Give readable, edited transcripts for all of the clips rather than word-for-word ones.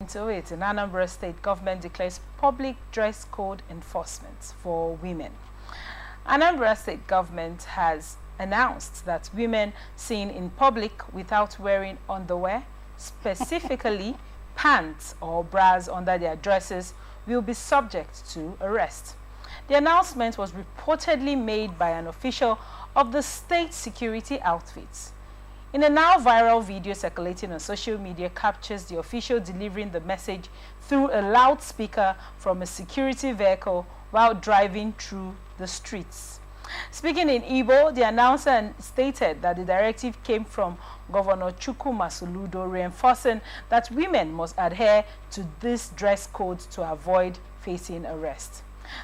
Into it, in Anambra State, government declares public dress code enforcement for women. Anambra State government has announced that women seen in public without wearing underwear, specifically pants or bras under their dresses, will be subject to arrest. The announcement was reportedly made by an official of the state security outfits. In a now viral video circulating on social media captures the official delivering the message through a loudspeaker from a security vehicle while driving through the streets. Speaking in Igbo, the announcer stated that the directive came from Governor Chukwuma Soludo, reinforcing that women must adhere to this dress code to avoid facing arrest.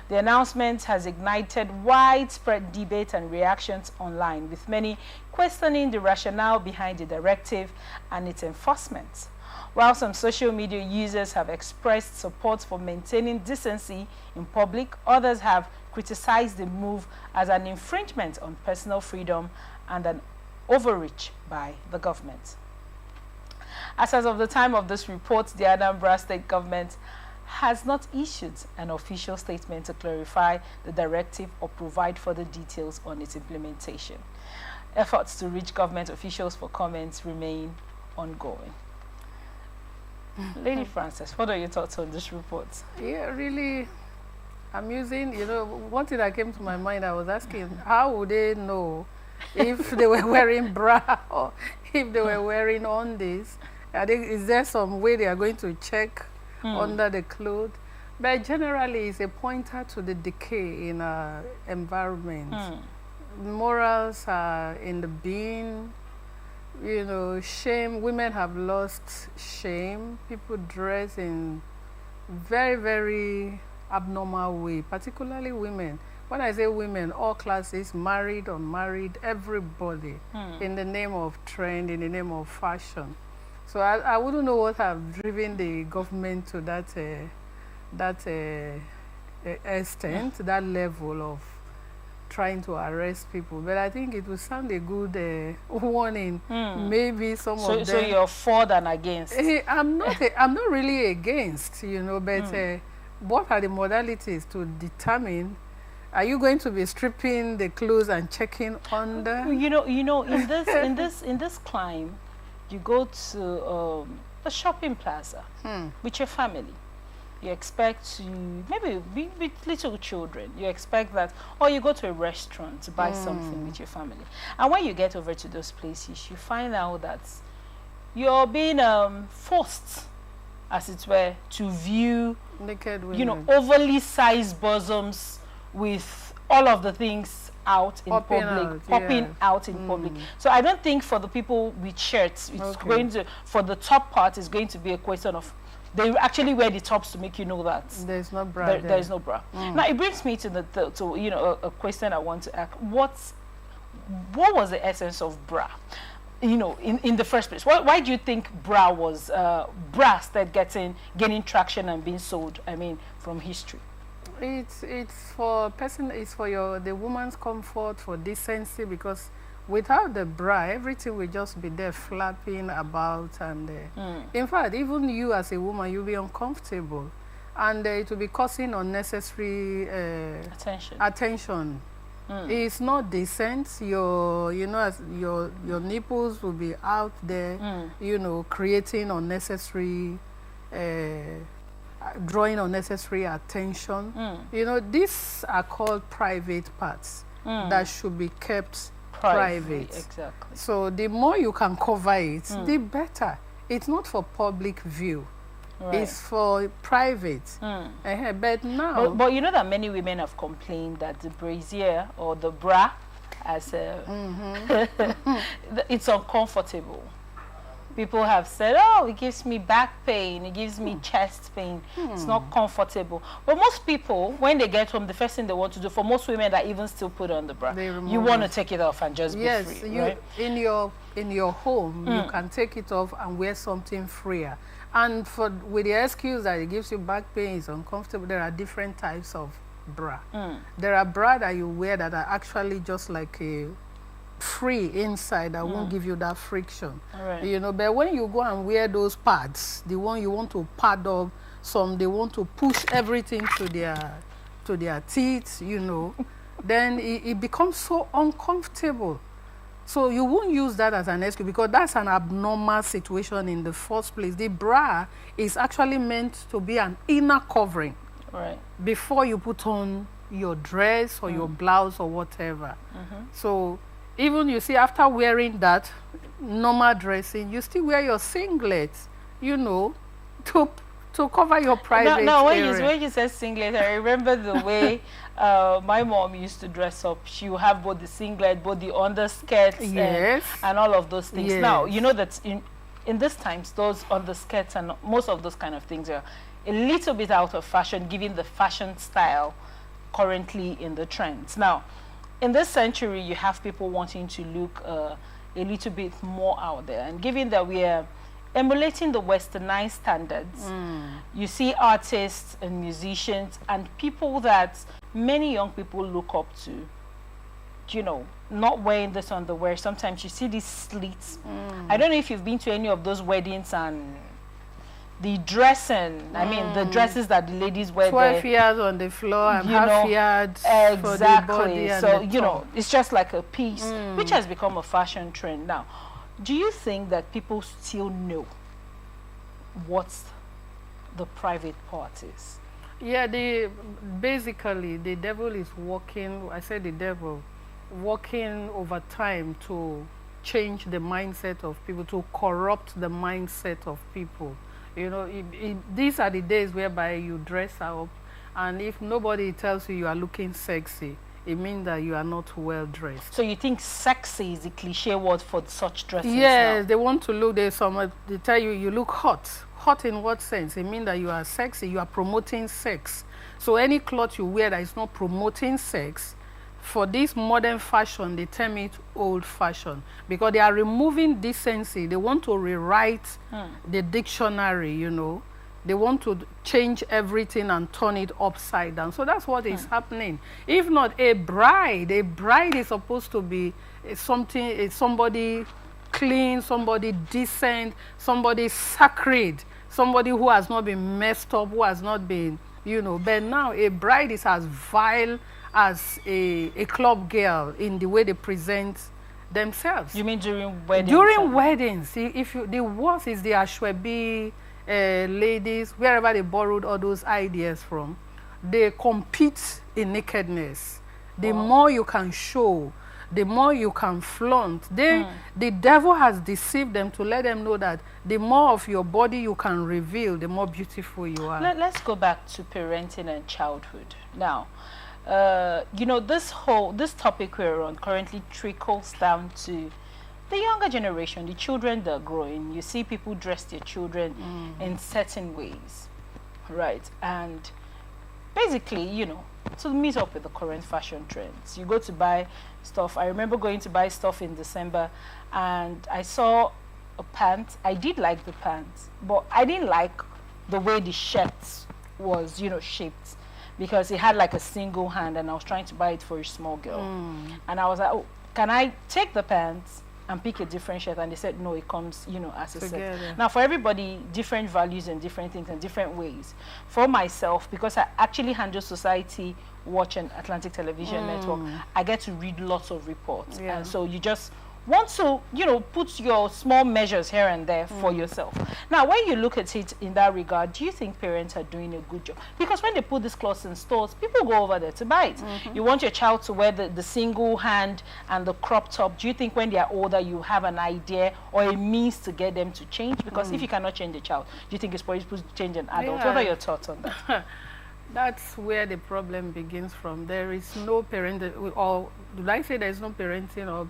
The announcement has ignited widespread debate and reactions online, with many questioning the rationale behind the directive and its enforcement. While some social media users have expressed support for maintaining decency in public, others have criticized the move as an infringement on personal freedom and an overreach by the government. As of the time of this report, the Anambra State government has not issued an official statement to clarify the directive or provide further details on its implementation. Efforts to reach government officials for comments remain ongoing. Lady Frances, what are your thoughts on this report? Yeah, really amusing. You know, one thing that came to my mind, I was asking, how would they know if they were wearing bra or if they were wearing undies? Is there some way they are going to check under the clothes? But generally, it's a pointer to the decay in our environment. Morals are in the bin. You know, shame. Women have lost shame. People dress in very, very abnormal way, particularly women. When I say women, all classes, married, unmarried, everybody, in the name of trend, in the name of fashion. So I wouldn't know what have driven the government to that extent, that level of trying to arrest people. But I think it will sound a good warning. Maybe some of them. So you're for than against? I'm not really against, you know, but what are the modalities to determine? Are you going to be stripping the clothes and checking under? You know, in this climb, you go to a shopping plaza with your family. You expect to maybe be with little children. You expect that, or you go to a restaurant to buy something with your family. And when you get over to those places, you find out that you're being forced, as it were, to view naked women. You know, overly sized bosoms with all of the things out in public, popping out in public. So I don't think for the people with shirts, it's going to, for the top part, it's going to be a question of they actually wear the tops to make you know that there's no bra. There is no bra. Now it brings me to a question I want to ask: what was the essence of bra? You know, in the first place, why do you think bra was bra started gaining traction and being sold? I mean, from history. It's for the woman's comfort, for decency, because without the bra, everything will just be there flapping about, and in fact, even you as a woman, you'll be uncomfortable, and it will be causing unnecessary attention. It's not decent. Your nipples will be out there, you know, creating unnecessary. Drawing unnecessary attention. You know, these are called private parts that should be kept private. Exactly. So the more you can cover it, the better. It's not for public view. Right. It's for private. But now... But you know that many women have complained that the brassiere or the bra, as it's uncomfortable. People have said, oh, it gives me back pain, it gives me chest pain, it's not comfortable. But most people, when they get home, the first thing they want to do, for most women that even still put on the bra, you want to take it off and just be free, right? In your home, you can take it off and wear something freer. And with the excuse that it gives you back pain, it's uncomfortable, there are different types of bra. There are bra that you wear that are actually just like a free inside that won't give you that friction. Right. You know, but when you go and wear those pads, the one you want to pad up, some they want to push everything to their teeth, you know, then it becomes so uncomfortable. So you won't use that as an excuse, because that's an abnormal situation in the first place. The bra is actually meant to be an inner covering, right, before you put on your dress or your blouse or whatever. So even you see, after wearing that normal dressing, you still wear your singlet, you know, to cover your private no, area. when you said singlet, I remember the way my mom used to dress up. She would have both the singlet, both the underskirts, Yes. and all of those things. Yes. Now, you know that in these times, those underskirts and most of those kind of things are a little bit out of fashion, given the fashion style currently in the trends. Now, in this century, you have people wanting to look a little bit more out there. And given that we are emulating the westernized standards, you see artists and musicians and people that many young people look up to, you know, not wearing this underwear. Sometimes you see these slits. I don't know if you've been to any of those weddings and the dressing, I mean, the dresses that the ladies wear 12 yards on the floor and you know, half yards for the body and so the you know, top. it's just like a piece, which has become a fashion trend now. Do you think that people still know what the private part is? Yeah, basically the devil is working, I said the devil, working over time to change the mindset of people, to corrupt the mindset of people. You know, these are the days whereby you dress up, and if nobody tells you are looking sexy, it means that you are not well dressed. So you think sexy is a cliche word for such dresses? Yes, now? they want to look, they tell you you look hot. Hot in what sense? It means that you are sexy, you are promoting sex. So any cloth you wear that is not promoting sex, for this modern fashion, they term it old fashion, because they are removing decency. They want to rewrite the dictionary, you know. They want to change everything and turn it upside down. So that's what is happening. If not, a bride is supposed to be somebody clean, somebody decent, somebody sacred, somebody who has not been messed up, who has not been, you know. But now a bride is as vile as a club girl in the way they present themselves. You mean during weddings? During weddings. The worst is the Ashwebi ladies, wherever they borrowed all those ideas from, they compete in nakedness. The more you can show, the more you can flaunt. The devil has deceived them to let them know that the more of your body you can reveal, the more beautiful you are. Let's go back to parenting and childhood. Now, you know, this topic we're on currently trickles down to the younger generation, the children that are growing. You see people dress their children in certain ways, right? And basically, you know, to meet up with the current fashion trends. You go to buy stuff. I remember going to buy stuff in December, and I saw a pant. I did like the pants, but I didn't like the way the shirt was, you know, shaped, because it had like a single hand, and I was trying to buy it for a small girl. And I was like, oh, can I take the pants and pick a different shirt? And they said, no, it comes, you know, as a set. Now, for everybody, different values and different things and different ways. For myself, because I actually handle Society Watch and Atlantic Television Network, I get to read lots of reports. And so you just want to, you know, put your small measures here and there for yourself. Now, when you look at it in that regard, do you think parents are doing a good job? Because when they put these clothes in stores, people go over there to buy it. You want your child to wear the single hand and the crop top. Do you think when they are older, you have an idea or a means to get them to change? Because if you cannot change a child, do you think it's possible to change an adult? What are your thoughts on that? That's where the problem begins from. There is no parenting, or did I say there is no parenting, or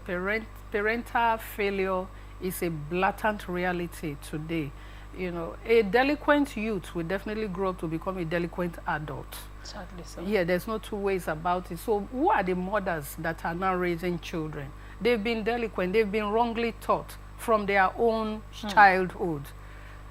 parental failure is a blatant reality today. You know, a delinquent youth will definitely grow up to become a delinquent adult. Sadly so. Yeah, there's no two ways about it. So who are the mothers that are now raising children? They've been delinquent, they've been wrongly taught from their own childhood.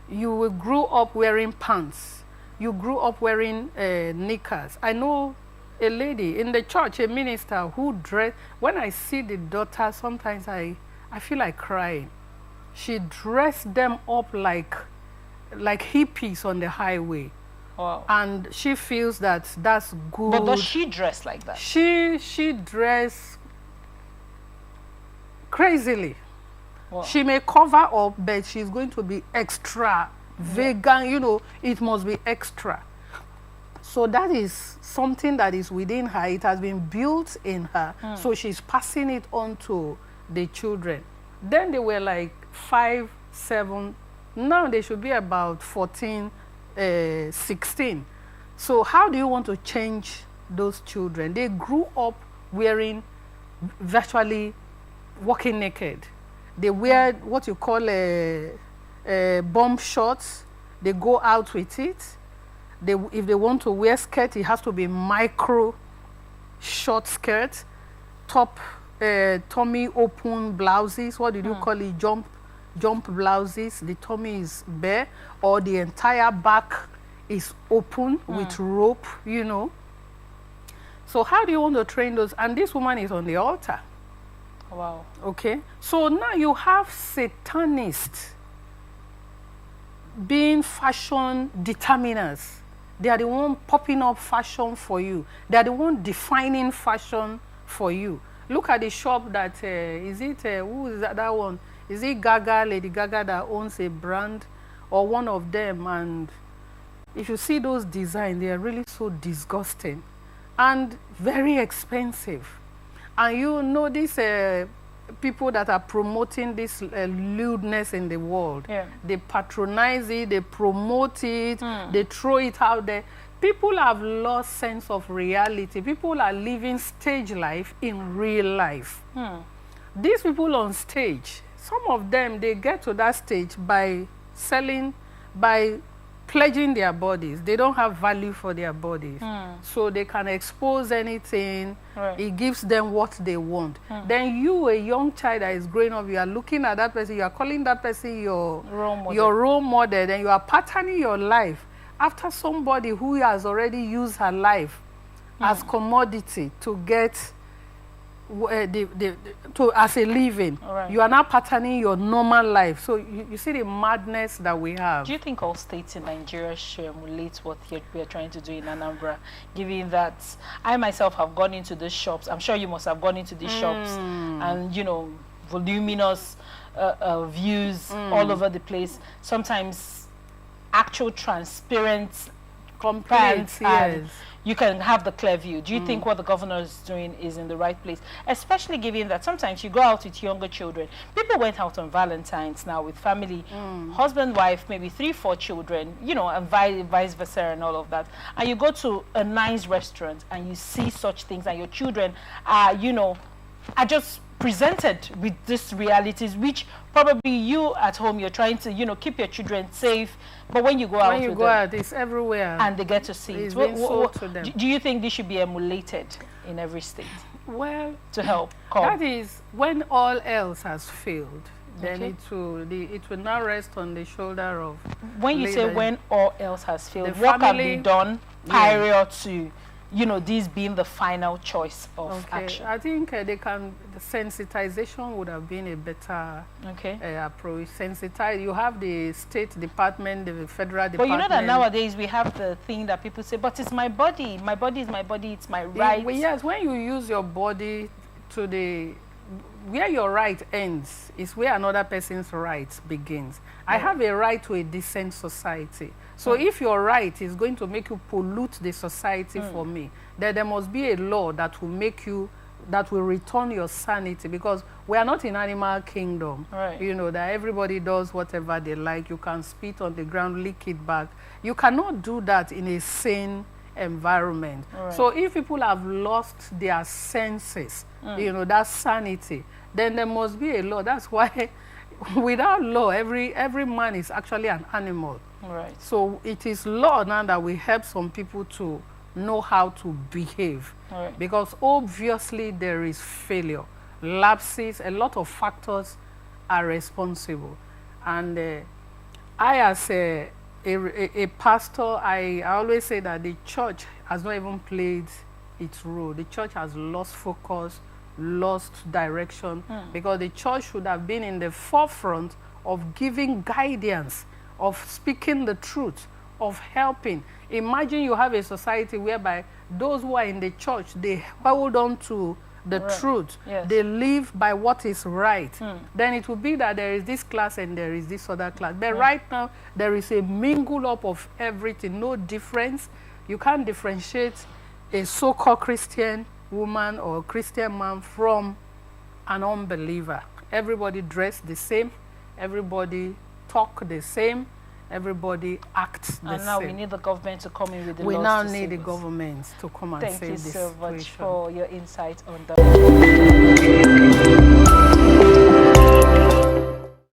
You grew up wearing pants. You grew up wearing knickers. I know a lady in the church, a minister who dressed, when I see the daughter, sometimes I feel like crying. She dressed them up like hippies on the highway. Wow. And she feels that that's good. But does she dress like that? She dressed crazily. Wow. She may cover up, but she's going to be extra vegan, you know, it must be extra. So that is something that is within her. It has been built in her. So she's passing it on to the children. Then they were like 5, 7. Now they should be about 14, 16. So how do you want to change those children? They grew up wearing, virtually walking naked. They wear what you call bomb shorts. They go out with it. If they want to wear skirt, it has to be micro short skirt, top tummy open blouses. What did you call it? Jump blouses. The tummy is bare, or the entire back is open with rope, you know. So how do you want to train those? And this woman is on the altar. Wow. Okay. So now you have Satanists being fashion determiners. They are the one popping up fashion for you. They are the one defining fashion for you. Look at the shop that, is it, who is that one? Is it Gaga, Lady Gaga, that owns a brand, or one of them? And if you see those designs, they are really so disgusting and very expensive. And you know these people that are promoting this lewdness in the world. Yeah. They patronize it, they promote it, they throw it out there. People have lost sense of reality. People are living stage life in real life. These people on stage, some of them, they get to that stage by selling, by pledging their bodies. They don't have value for their bodies. So they can expose anything. Right. It gives them what they want. Then you, a young child that is growing up, you are looking at that person, you are calling that person your role model, and you are patterning your life after somebody who has already used her life as commodity to get as a living. Right. You are now patterning your normal life. So you see the madness that we have. Do you think all states in Nigeria should emulate what we are trying to do in Anambra, given that I myself have gone into these shops? I'm sure you must have gone into these shops, and you know, voluminous views all over the place. Sometimes actual transparent pants, and you can have the clear view. Do you think what the governor is doing is in the right place? Especially given that sometimes you go out with younger children. People went out on Valentine's now with family, husband, wife, maybe 3, 4 children, you know, and vice versa and all of that. And you go to a nice restaurant and you see such things, and your children are, you know, are just presented with these realities, which probably you at home, you're trying to, you know, keep your children safe. But when you go out, it's everywhere, and they get to see it. Do you think this should be emulated in every state? Well, to help. That is when all else has failed. Then it will now rest on the shoulder of. When you say when all else has failed, what can be done prior to, you know, this being the final choice of action? I think the sensitization would have been a better approach. Sensitize. You have the State Department, the Federal Department. But you know that nowadays we have the thing that people say, but it's my body. My body is my body. It's my right. Yes, when you use your body to where your right ends is where another person's right begins. I have a right to a decent society. So if your right is going to make you pollute the society for me, then there must be a law that will make you, that will return your sanity, because we are not in animal kingdom. Right. You know, that everybody does whatever they like. You can spit on the ground, lick it back. You cannot do that in a sane environment. Right. So if people have lost their senses, you know, that sanity, then there must be a law. That's why without law, every man is actually an animal. Right. So it is law now that will help some people to know how to behave. Right. Because obviously there is failure, lapses, a lot of factors are responsible. And I, as a pastor, I always say that the church has not even played its role. The church has lost focus, lost direction, because the church should have been in the forefront of giving guidance, of speaking the truth, of helping. Imagine you have a society whereby those who are in the church, they hold on to the truth. Yes. They live by what is right. Then it will be that there is this class and there is this other class. But right now, there is a mingle up of everything, no difference. You can't differentiate a so-called Christian woman or Christian man from an unbeliever. Everybody dressed the same. Everybody talk the same. Everybody acts the same. And now we need the government to come in with the laws. We now to need the save us. government to come and Thank save you this so much situation. for your insight on that.